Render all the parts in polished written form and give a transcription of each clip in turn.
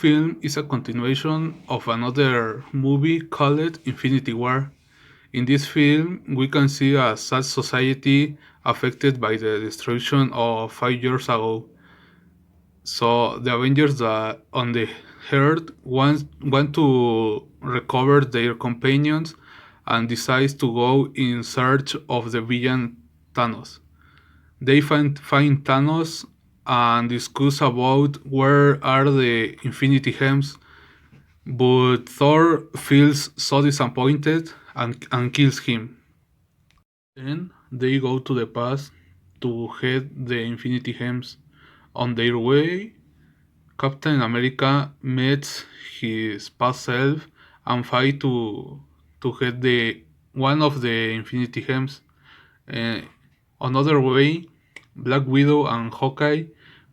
film is a continuation of another movie called Infinity War. In this film, we can see a sad society affected by the destruction of 5 years ago. So the Avengers on the Earth want to recover their companions and decides to go in search of the villain Thanos. They find Thanos and discuss about where are the Infinity Gems, but Thor feels so disappointed and kills him. Then they go to the past to get the Infinity Gems. On their way, Captain America meets his past self and fight to get the one of the Infinity Gems. Uh, Another way, Black Widow and Hawkeye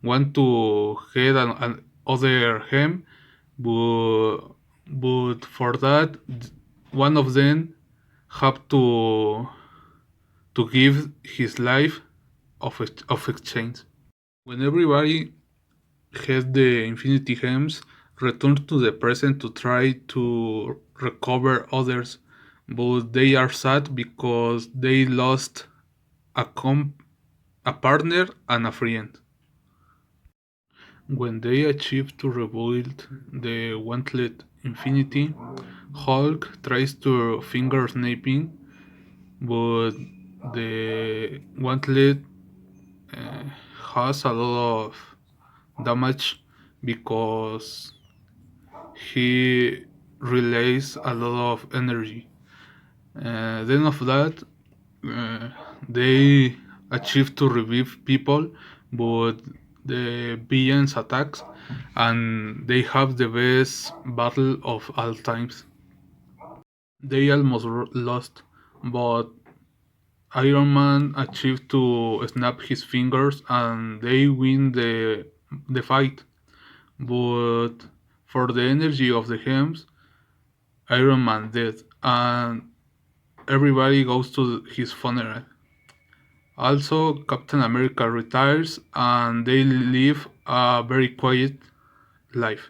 want to get an other gem, but for that, one of them have to give his life of exchange. When everybody has the Infinity Gems, return to the present to try to recover others, but they are sad because they lost a a partner and a friend. When they achieve to rebuild the Gauntlet Infinity, Hulk tries to finger snapping, but the Gauntlet uh, has a lot of damage because he relays a lot of energy. Then of that, uh, they achieve to revive people, but the villains attacks, and they have the best battle of all times. They almost lost, but Iron Man achieved to snap his fingers, and they win the fight. But for the energy of the gems, Iron Man dead, and everybody goes to his funeral. Also, Captain America retires and they live a very quiet life.